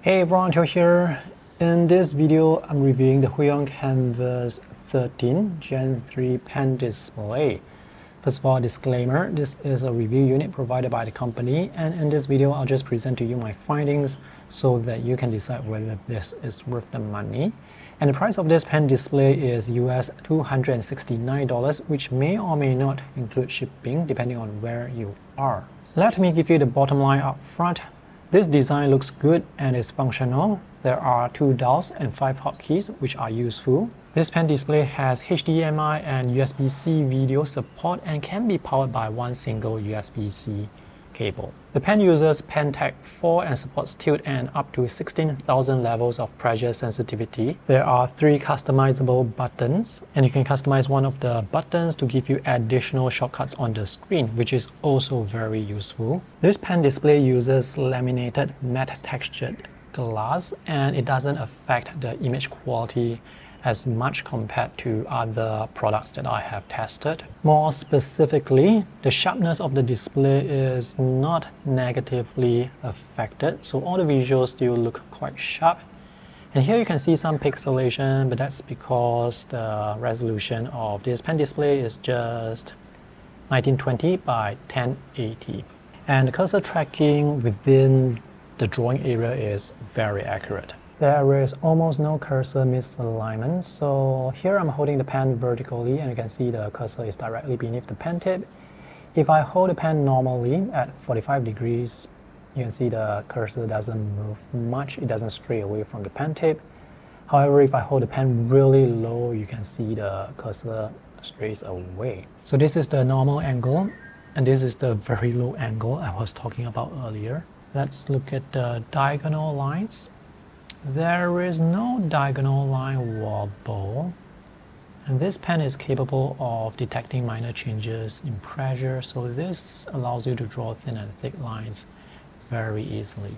Hey everyone, Joe here. In this video, I'm reviewing the Huion Kamvas 13 Gen 3 pen display. First of all, disclaimer, this is a review unit provided by the company, and in this video, I'll just present to you my findings so that you can decide whether this is worth the money. And the price of this pen display is US $269, which may or may not include shipping depending on where you are. Let me give you the bottom line up front. This design looks good and is functional. There are 2 dials and 5 hotkeys which are useful. This pen display has HDMI and USB-C video support and can be powered by one single USB-C cable. The pen uses Pen Tech 4 and supports tilt and up to 16,000 levels of pressure sensitivity. There are 3 customizable buttons, and you can customize one of the buttons to give you additional shortcuts on the screen, which is also very useful. This pen display uses laminated matte textured glass, and it doesn't affect the image quality as much compared to other products that I have tested. More specifically, the sharpness of the display is not negatively affected, so all the visuals still look quite sharp. And here you can see some pixelation, but that's because the resolution of this pen display is just 1920 by 1080. And the cursor tracking within the drawing area is very accurate. There is almost no cursor misalignment, so here I'm holding the pen vertically and you can see the cursor is directly beneath the pen tip. If I hold the pen normally at 45 degrees, you can see the cursor doesn't move much, it doesn't stray away from the pen tip. However, if I hold the pen really low, you can see the cursor strays away. So this is the normal angle, and this is the very low angle I was talking about earlier. Let's look at the diagonal lines. There is no diagonal line wobble, and this pen is capable of detecting minor changes in pressure, so this allows you to draw thin and thick lines very easily.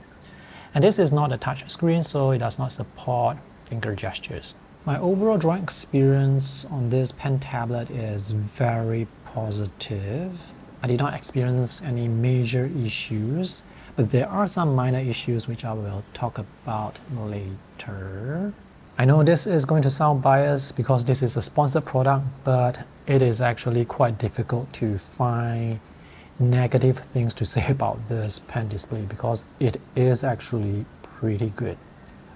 And this is not a touch screen, so it does not support finger gestures. My overall drawing experience on this pen tablet is very positive. I did not experience any major issues, but there are some minor issues which I will talk about later. I know this is going to sound biased because this is a sponsored product, but it is actually quite difficult to find negative things to say about this pen display because it is actually pretty good.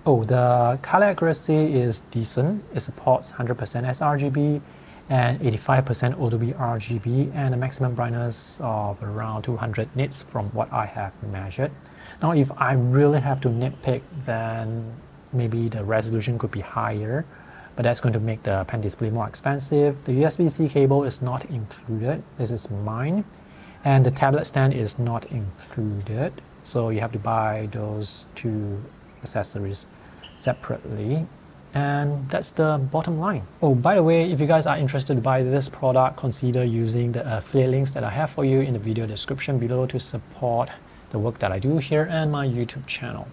Oh, the color accuracy is decent. It supports 100% sRGB and 85% RGB, and a maximum brightness of around 200 nits from what I have measured. Now, if I really have to nitpick, then maybe the resolution could be higher, but that's going to make the pen display more expensive. The USB-C cable is not included. This is mine. And the tablet stand is not included. So you have to buy those 2 accessories separately. And that's the bottom line. Oh, by the way, if you guys are interested to buy this product, consider using the affiliate links that I have for you in the video description below to support the work that I do here and my YouTube channel.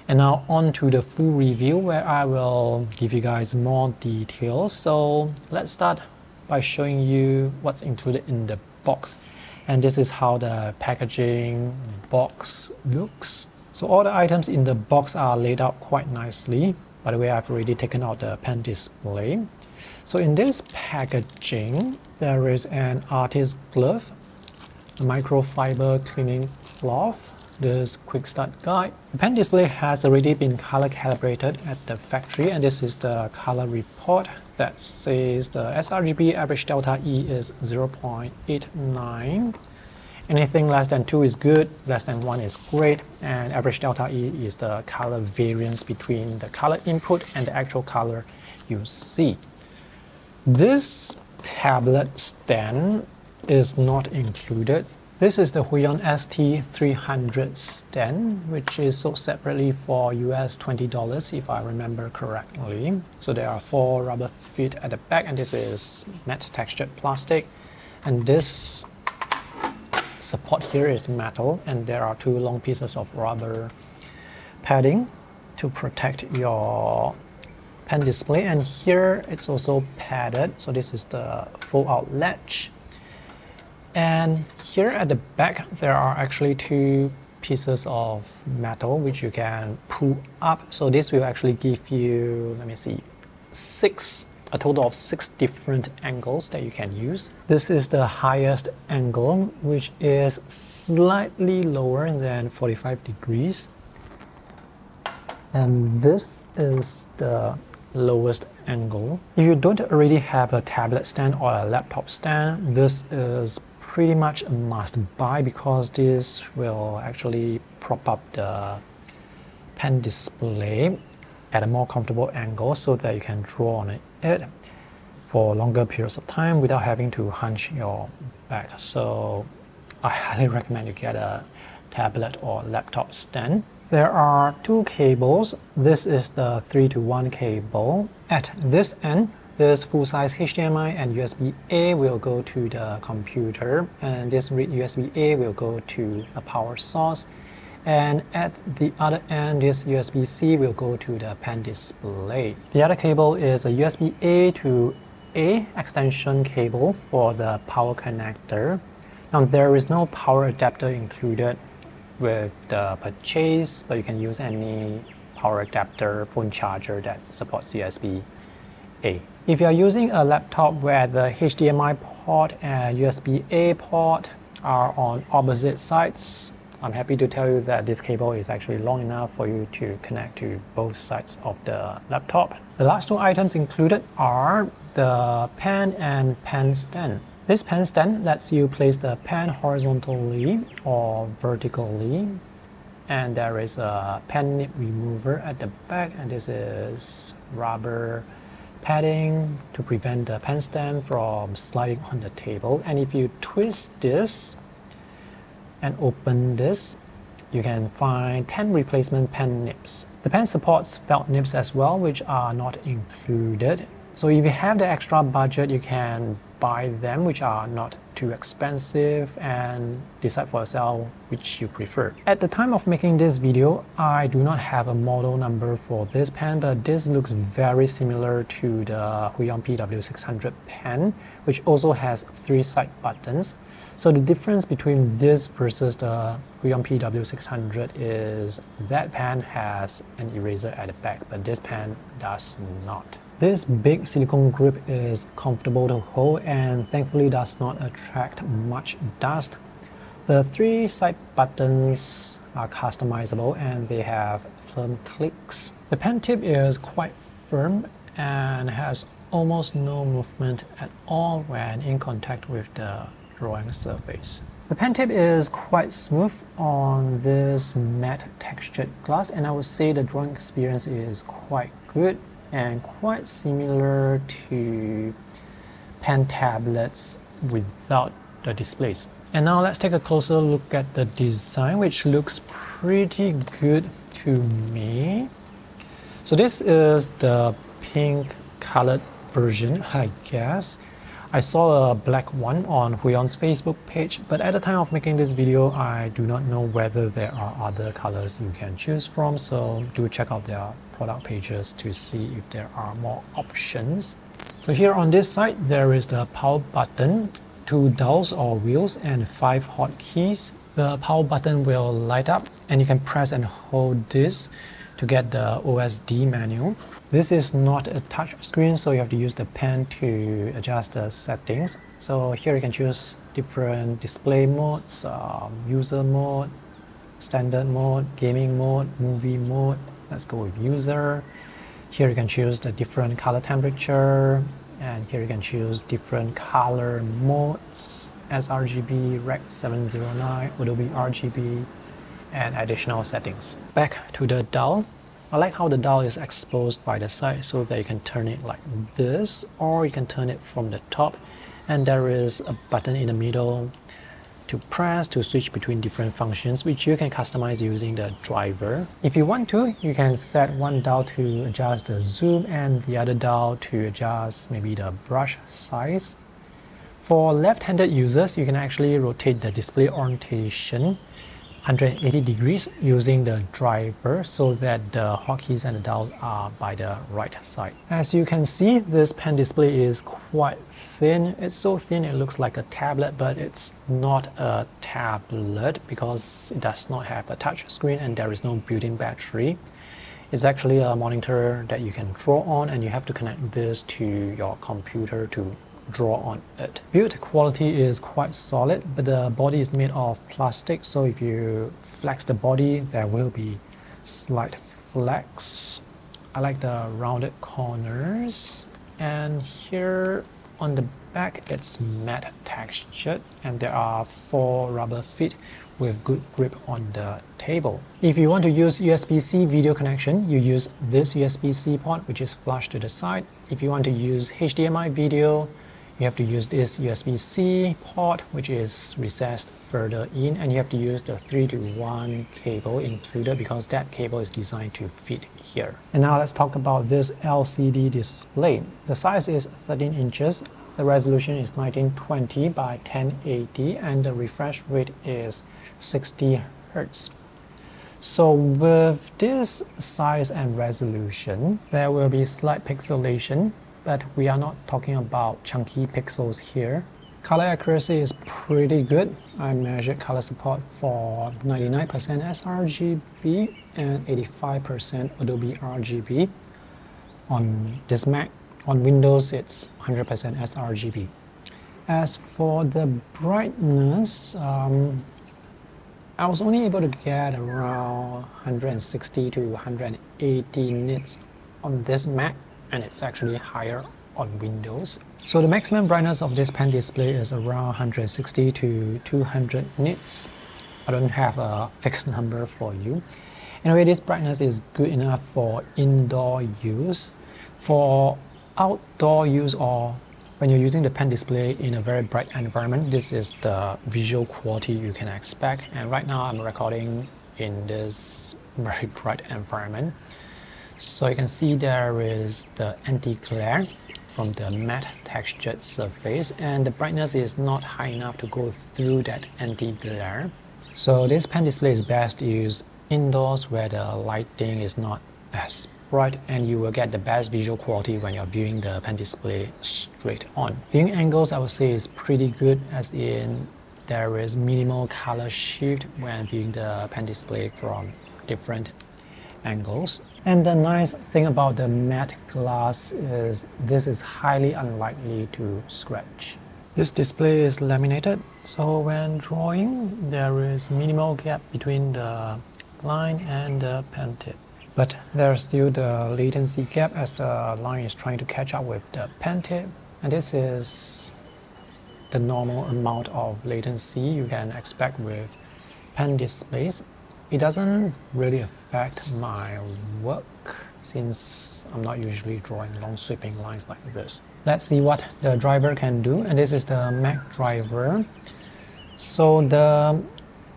And now on to the full review where I will give you guys more details. So let's start by showing you what's included in the box. And this is how the packaging box looks. So all the items in the box are laid out quite nicely. By the way, I've already taken out the pen display. So in this packaging, there is an artist glove, a microfiber cleaning cloth, this quick start guide. The pen display has already been color calibrated at the factory, and this is the color report that says the sRGB average delta E is 0.89. Anything less than 2 is good, less than 1 is great, and average delta E is the color variance between the color input and the actual color you see. This tablet stand is not included. This is the Huion ST300 stand, which is sold separately for US $20 if I remember correctly. So there are 4 rubber feet at the back, and this is matte textured plastic, and this support here is metal, and there are 2 long pieces of rubber padding to protect your pen display, and here it's also padded, so this is the fold out latch. And here at the back there are actually 2 pieces of metal which you can pull up. So this will actually give you, let me see, a total of 6 different angles that you can use. This is the highest angle, which is slightly lower than 45 degrees. And this is the lowest angle. If you don't already have a tablet stand or a laptop stand, this is pretty much a must buy, because this will actually prop up the pen display at a more comfortable angle so that you can draw on it for longer periods of time without having to hunch your back. So I highly recommend you get a tablet or laptop stand. There are 2 cables. This is the 3-to-1 cable. At this end, this full-size HDMI and USB-A will go to the computer, and this USB-A will go to a power source. And at the other end, this USB-C will go to the pen display. The other cable is a USB-A to A extension cable for the power connector. Now, there is no power adapter included with the purchase, but you can use any power adapter phone charger that supports USB-A. If you are using a laptop where the HDMI port and USB-A port are on opposite sides, I'm happy to tell you that this cable is actually long enough for you to connect to both sides of the laptop. The last 2 items included are the pen and pen stand. This pen stand lets you place the pen horizontally or vertically, and there is a pen nib remover at the back, and this is rubber padding to prevent the pen stand from sliding on the table. And if you twist this and open this, you can find 10 replacement pen nibs. The pen supports felt nibs as well, which are not included. So if you have the extra budget, you can buy them, which are not too expensive, and decide for yourself which you prefer. At the time of making this video, I do not have a model number for this pen, but this looks very similar to the Huion PW600 pen, which also has 3 side buttons. So the difference between this versus the Huion PW600 is that pen has an eraser at the back, but this pen does not. This big silicone grip is comfortable to hold and thankfully does not attract much dust. The 3 side buttons are customizable and they have firm clicks. The pen tip is quite firm and has almost no movement at all when in contact with the drawing surface. The pen tip is quite smooth on this matte textured glass, and I would say the drawing experience is quite good and quite similar to pen tablets without the displays. And now let's take a closer look at the design, which looks pretty good to me. So this is the pink colored version, I guess. I saw a black one on Huion's Facebook page, but at the time of making this video, I do not know whether there are other colors you can choose from, so do check out their product pages to see if there are more options. So here on this side, there is the power button, 2 dials or wheels, and 5 hotkeys. The power button will light up and you can press and hold this to get the OSD menu. This is not a touch screen, so you have to use the pen to adjust the settings. So here you can choose different display modes, user mode, standard mode, gaming mode, movie mode. Let's go with user. Here you can choose the different color temperature, and here you can choose different color modes, sRGB, Rec 709, Adobe RGB, and additional settings. Back to the dial. I like how the dial is exposed by the side so that you can turn it like this, or you can turn it from the top, and there is a button in the middle to press to switch between different functions, which you can customize using the driver. If you want to, you can set one dial to adjust the zoom and the other dial to adjust maybe the brush size. For left-handed users, you can actually rotate the display orientation 180 degrees using the driver so that the hotkeys and the dials are by the right side. As you can see, this pen display is quite thin. It's so thin it looks like a tablet, but it's not a tablet because it does not have a touch screen and there is no built-in battery. It's actually a monitor that you can draw on, and you have to connect this to your computer to draw on it. Build quality is quite solid, but the body is made of plastic, so if you flex the body, there will be slight flex. I like the rounded corners, and here on the back it's matte textured, and there are 4 rubber feet with good grip on the table. If you want to use USB-C video connection, you use this USB-C port, which is flush to the side. If you want to use HDMI video, you have to use this USB-C port, which is recessed further in, and you have to use the 3-to-1 cable included because that cable is designed to fit here. And now let's talk about this LCD display. The size is 13 inches. The resolution is 1920 by 1080 and the refresh rate is 60 Hz. So with this size and resolution, there will be slight pixelation, but we are not talking about chunky pixels here. Color accuracy is pretty good. I measured color support for 99% sRGB and 85% Adobe RGB. On this Mac, on Windows, it's 100% sRGB. As for the brightness, I was only able to get around 160 to 180 nits on this Mac, and it's actually higher on Windows. So the maximum brightness of this pen display is around 160 to 200 nits. I don't have a fixed number for you. Anyway, this brightness is good enough for indoor use. For outdoor use, or when you're using the pen display in a very bright environment, this is the visual quality you can expect. And right now I'm recording in this very bright environment. So you can see there is the anti-glare from the matte textured surface, and the brightness is not high enough to go through that anti-glare. So this pen display is best used indoors where the lighting is not as bright, and you will get the best visual quality when you're viewing the pen display straight on. Viewing angles, I would say, is pretty good, as in there is minimal color shift when viewing the pen display from different angles. And the nice thing about the matte glass is this is highly unlikely to scratch. This display is laminated, so when drawing, there is minimal gap between the line and the pen tip. But there's still the latency gap as the line is trying to catch up with the pen tip, and this is the normal amount of latency you can expect with pen displays. It doesn't really affect my work since I'm not usually drawing long sweeping lines like this. Let's see what the driver can do, and this is the Mac driver. So the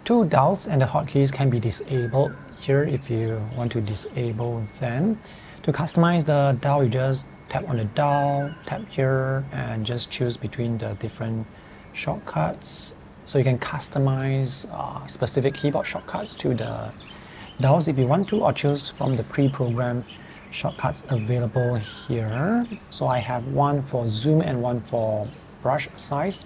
2 dials and the hotkeys can be disabled here if you want to disable them. To customize the dial, you just tap on the dial, tap here, and just choose between the different shortcuts. So you can customize specific keyboard shortcuts to the dials if you want to, or choose from the pre-programmed shortcuts available here. So I have one for zoom and one for brush size.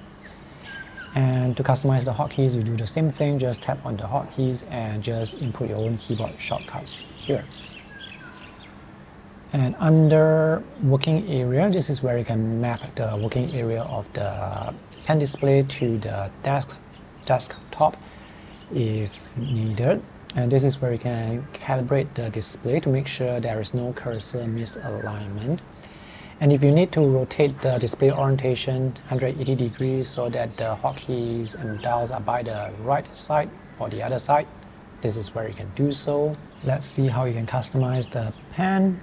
And to customize the hotkeys, you do the same thing, just tap on the hotkeys and just input your own keyboard shortcuts here. And under working area, this is where you can map the working area of the pen display to the desktop if needed. And this is where you can calibrate the display to make sure there is no cursor misalignment. And if you need to rotate the display orientation 180 degrees so that the hotkeys and dials are by the right side or the other side, this is where you can do so. Let's see how you can customize the pen.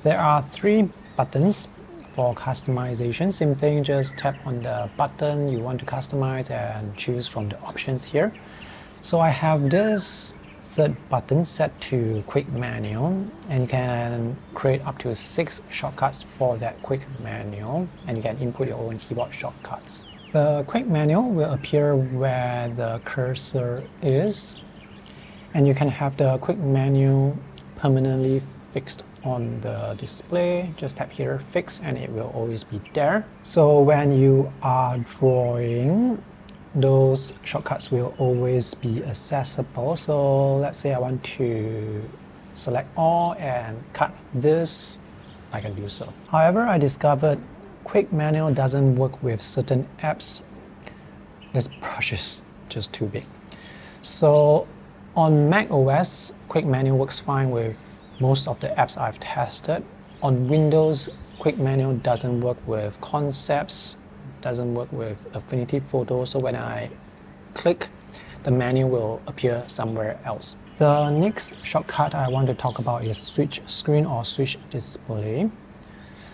There are 3 buttons for customization. Same thing, just tap on the button you want to customize and choose from the options here. So I have this 3rd button set to quick manual, and you can create up to 6 shortcuts for that quick manual, and you can input your own keyboard shortcuts. The quick manual will appear where the cursor is. And you can have the quick menu permanently fixed on the display. Just tap here, fix, and it will always be there. So when you are drawing, those shortcuts will always be accessible. So let's say I want to select all and cut this, I can do so. However, I discovered quick menu doesn't work with certain apps. This brush is just too big. So on Mac OS, quick menu works fine with most of the apps I've tested. On Windows, quick menu doesn't work with Concepts, doesn't work with Affinity Photo, so when I click, the menu will appear somewhere else. The next shortcut I want to talk about is switch screen or switch display.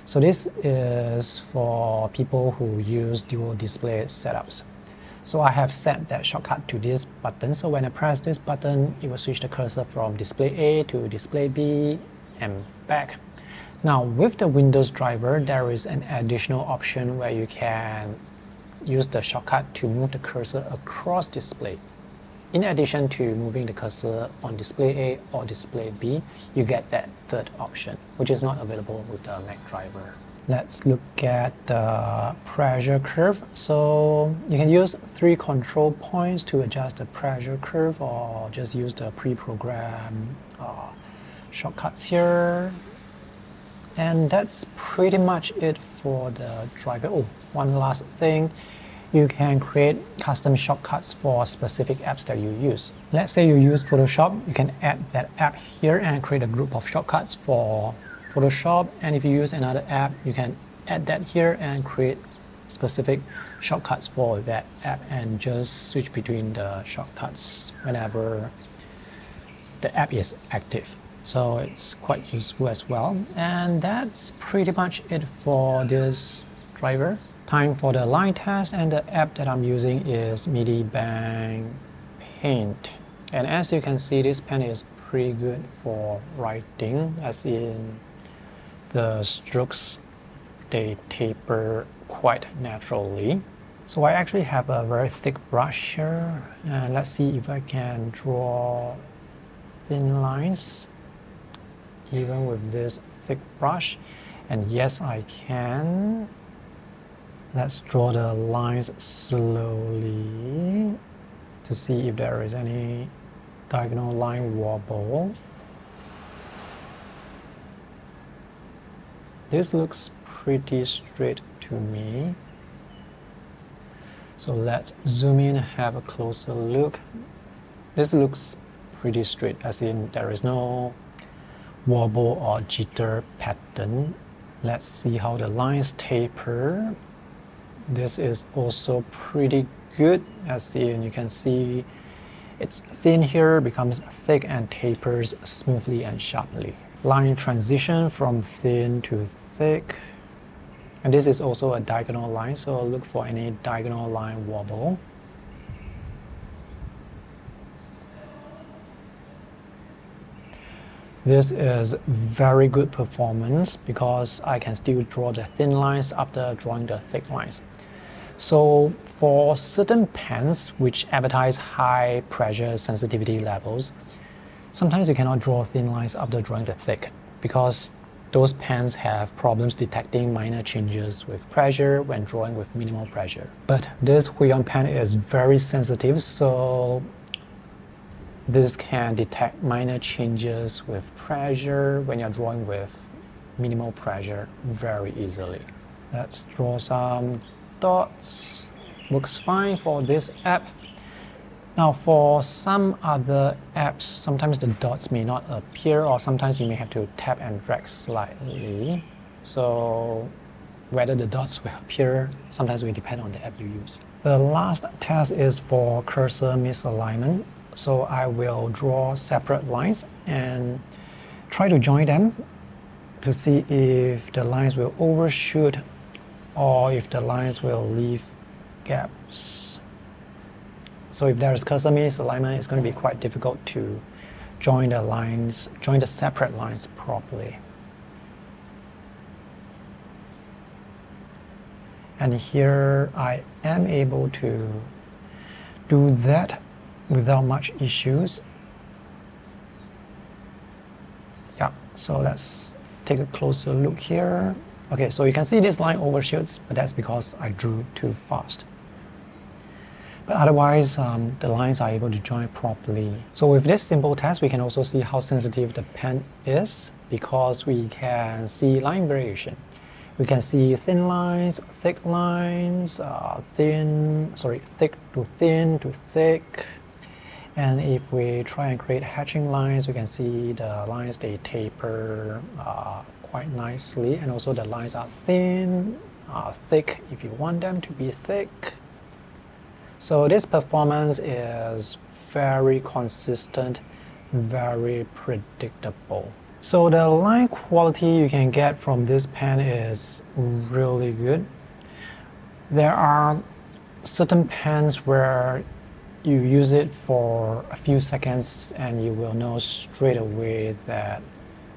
So this is for people who use dual display setups. So I have set that shortcut to this button. So when I press this button, it will switch the cursor from display A to display B and back. Now with the Windows driver, there is an additional option where you can use the shortcut to move the cursor across display. In addition to moving the cursor on display A or display B, you get that third option, which is not available with the Mac driver. Let's look at the pressure curve. So you can use 3 control points to adjust the pressure curve, or just use the pre-programmed shortcuts here. And that's pretty much it for the driver. Oh, one last thing. You can create custom shortcuts for specific apps that you use. Let's say you use Photoshop, you can add that app here and create a group of shortcuts for Photoshop. And if you use another app, you can add that here and create specific shortcuts for that app and just switch between the shortcuts whenever the app is active. So it's quite useful as well. And that's pretty much it for this driver. Time for the line test, and the app that I'm using is Medibank Paint. And as you can see, this pen is pretty good for writing, as in the strokes, they taper quite naturally. So I actually have a very thick brush here, and let's see if I can draw thin lines even with this thick brush. And yes, I can. Let's draw the lines slowly to see if there is any diagonal line wobble. This looks pretty straight to me. So let's zoom in and have a closer look. This looks pretty straight, as in there is no wobble or jitter pattern. Let's see how the lines taper. This is also pretty good, as in you can see it's thin here, becomes thick and tapers smoothly and sharply. Line transition from thin to thick. And this is also a diagonal line, so look for any diagonal line wobble. This is very good performance because I can still draw the thin lines after drawing the thick lines. So for certain pens which advertise high pressure sensitivity levels, sometimes you cannot draw thin lines after drawing the thick because those pens have problems detecting minor changes with pressure when drawing with minimal pressure. But this Huion pen is very sensitive, so this can detect minor changes with pressure when you're drawing with minimal pressure very easily. Let's draw some dots. Works fine for this app. Now for some other apps, sometimes the dots may not appear, or sometimes you may have to tap and drag slightly. So whether the dots will appear sometimes will depend on the app you use. The last test is for cursor misalignment. So I will draw separate lines and try to join them to see if the lines will overshoot or if the lines will leave gaps. So if there is cursor misalignment, it's going to be quite difficult to join the lines, join the separate lines properly. And here I am able to do that without much issues. Yeah, so let's take a closer look here. Okay, so you can see this line overshoots, but that's because I drew too fast. But otherwise, the lines are able to join properly. So with this simple test, we can also see how sensitive the pen is because we can see line variation. We can see thin lines, thick lines, thick to thin to thick. And if we try and create hatching lines, we can see the lines, they taper quite nicely. And also the lines are thin, thick if you want them to be thick. So this performance is very consistent, very predictable. So the line quality you can get from this pen is really good. There are certain pens where you use it for a few seconds and you will know straight away that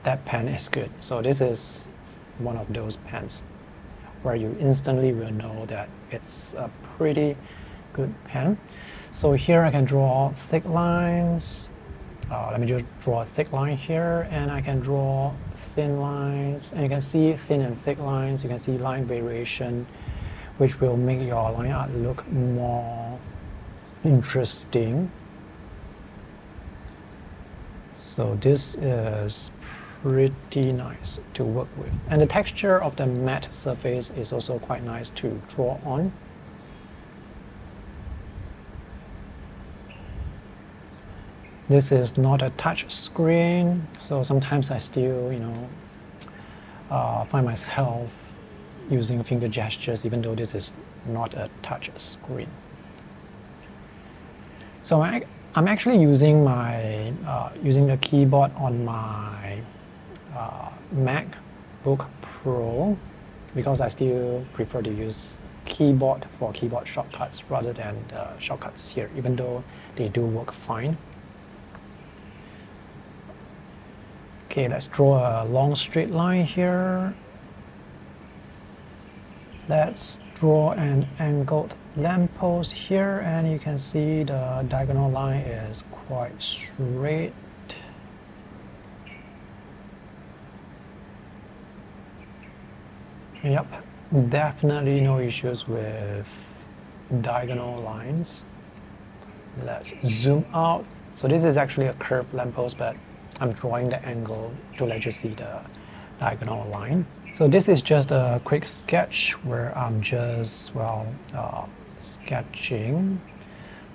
that pen is good. So this is one of those pens where you instantly will know that it's a pretty good pen. So here I can draw thick lines. Let me just draw a thick line here, and I can draw thin lines. And you can see thin and thick lines. You can see line variation, which will make your line art look more interesting. So this is pretty nice to work with. And the texture of the matte surface is also quite nice to draw on. This is not a touch screen, so sometimes I still, find myself using finger gestures even though this is not a touch screen. So I'm actually using my using the keyboard on my MacBook Pro because I still prefer to use keyboard for keyboard shortcuts rather than the shortcuts here, even though they do work fine. Okay, let's draw a long straight line here. Let's draw an angled lamppost here, and you can see the diagonal line is quite straight. Yep, definitely no issues with diagonal lines. Let's zoom out. So this is actually a curved lamppost, but I'm drawing the angle to let you see the diagonal line. So this is just a quick sketch where I'm just, sketching.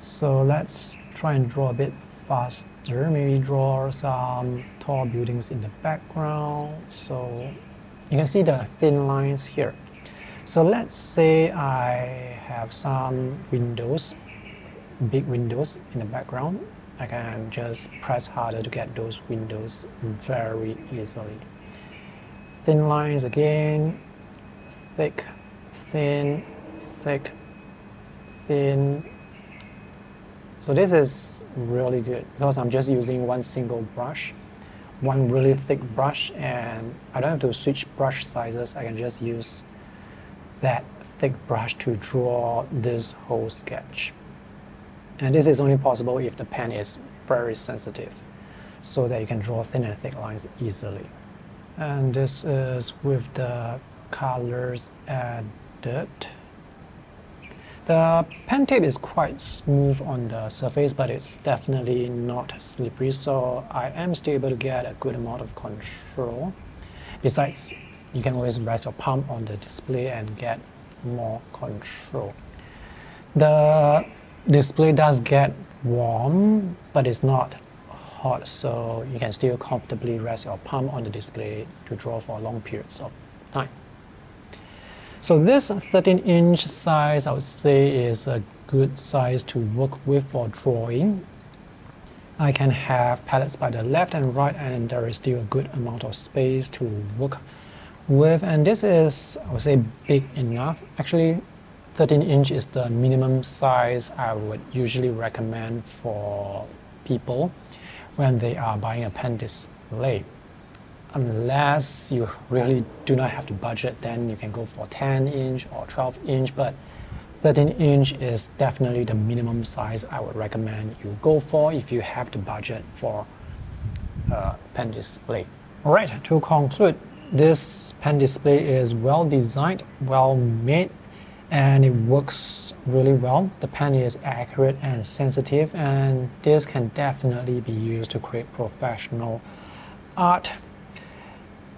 So let's try and draw a bit faster. Maybe draw some tall buildings in the background. So you can see the thin lines here. So let's say I have some windows, big windows in the background. I can just press harder to get those windows very easily. Thin lines again, thick, thin, thick, thin. So this is really good because I'm just using one single brush, one really thick brush, and I don't have to switch brush sizes. I can just use that thick brush to draw this whole sketch. And this is only possible if the pen is very sensitive, so that you can draw thin and thick lines easily. And this is with the colors added. The pen tip is quite smooth on the surface, but it's definitely not slippery, so I am still able to get a good amount of control. Besides, you can always rest your palm on the display and get more control. The display does get warm, but it's not hot, so you can still comfortably rest your palm on the display to draw for long periods of time. So this 13-inch size, I would say, is a good size to work with for drawing. I can have palettes by the left and right, and there is still a good amount of space to work with. And this is, I would say, big enough. Actually, 13-inch is the minimum size I would usually recommend for people when they are buying a pen display. Unless you really do not have the budget, then you can go for 10-inch or 12-inch, but 13-inch is definitely the minimum size I would recommend you go for if you have the budget for a pen display. Alright, to conclude, this pen display is well designed, well made, and it works really well. The pen is accurate and sensitive, and this can definitely be used to create professional art.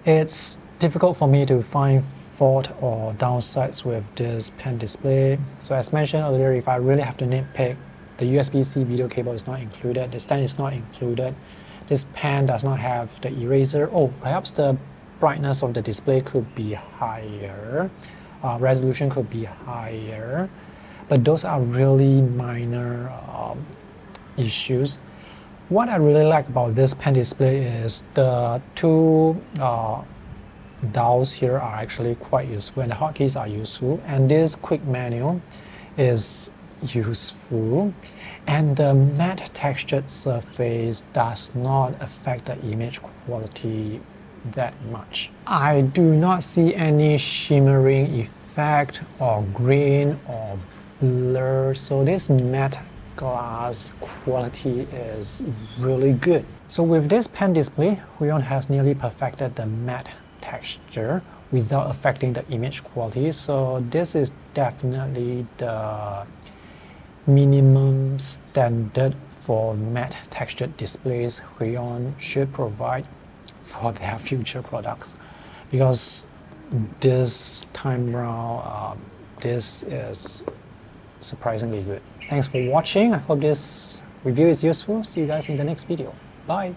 It's difficult for me to find fault or downsides with this pen display. So as mentioned earlier, if I really have to nitpick, the USB-C video cable is not included, the stand is not included, this pen does not have the eraser. Oh, perhaps the brightness of the display could be higher, resolution could be higher, but those are really minor issues. What I really like about this pen display is the two dials here are actually quite useful, and the hotkeys are useful, and this quick menu is useful, and the matte textured surface does not affect the image quality that much. I do not see any shimmering effect or grain or blur, so this matte glass quality is really good. So with this pen display, Huion has nearly perfected the matte texture without affecting the image quality. So this is definitely the minimum standard for matte textured displays Huion should provide for their future products, because this time around this is surprisingly good. Thanks for watching. I hope this review is useful. See you guys in the next video. Bye.